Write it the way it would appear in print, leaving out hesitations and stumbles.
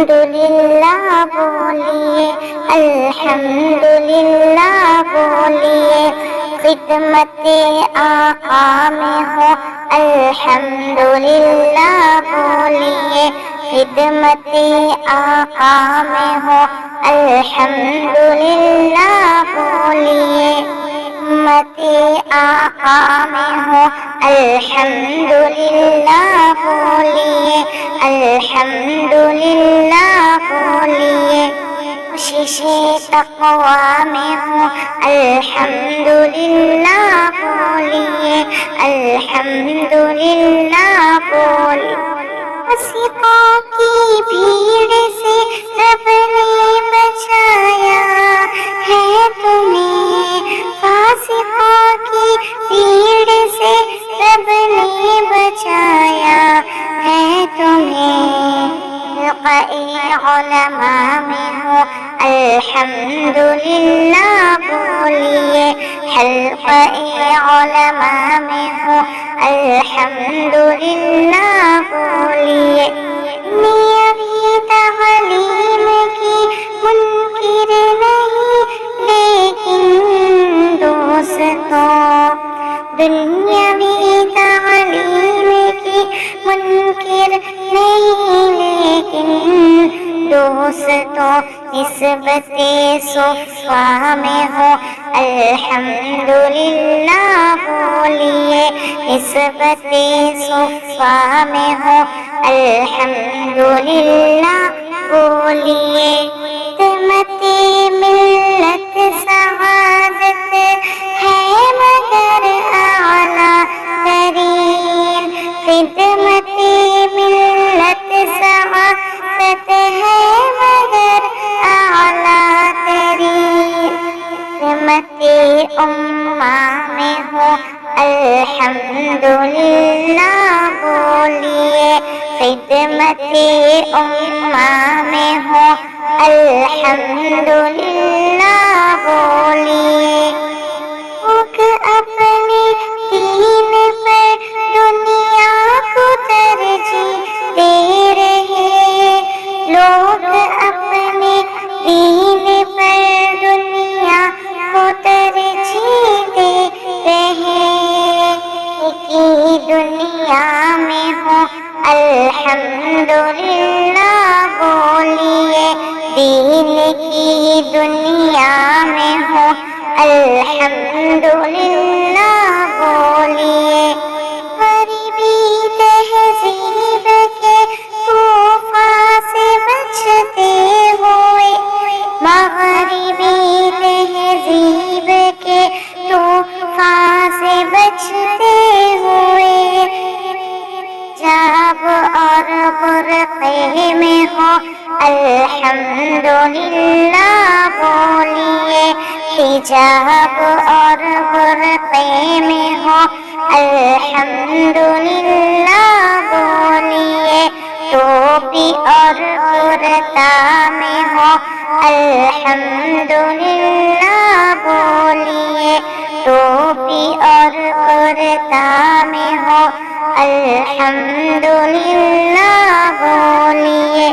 الحمدللہ بولیے، الحمدللہ بولیے، خدمت آقا میں ہو الحمدللہ بولیے، خدمت آقا میں ہو الحمدللہ بولیے، امت آقا میں ہو الحمدللہ بولیے، الحمدللہ بولیے، کوشش تقویٰ میں ہو الحمدللہ بولیے، الحمدللہ بولیے، فاسقوں کی بھیڑ سے رب نے بچایا ہے تمہیں، فاسقوں کی بھیڑ سے رب نے بچایا ہے تمہیں، حلقۂ علماء میں ہو الحمدللہ بولیے، حلقۂ علماء میں ہو الحمدللہ بولیے، دنیاوی تعلیم کی منکر نہیں لیکن دوستوں، دنیاوی تعلیم کی منکر نہیں لیکن دوستوں، نسبت صفا میں ہو الحمدللہ بولیے، نسبت صفا میں ہو الحمدللہ بولیے، خدمت ملت سعادت ہے مگر اعلیٰ ترین، خدمت ملت سعادت ہے مگر اعلیٰ ترین، خدمت امہ میں ہو الحمدللہ بولیے، خدمت امہ میں ہو الحمدللہ بولیے، لوگ اپنے دین پر دنیا کو ترجیح دے رہے، لوگ اپنے دین پر دنیا کو ترجیح دے رہے، کی دنیا میں ہو الحمدللہ بولیے، دین کی دنیا میں ہو الحمدللہ بولیے، غریبی تہذیب کے طوفان سے بچتے ہوئے، مغربی تہذیب کے طوفان سے بچتے ہوئے، حجاب اور برقعے میں ہو الحمدللہ بولیے، حجاب اور برقعے میں ہو الحمدللہ بولیے، ٹوپی اور کرتا میں ہو الحمدللہ بولیے، ٹوپی اور کرتا میں ہو الحمدللہ بولیے۔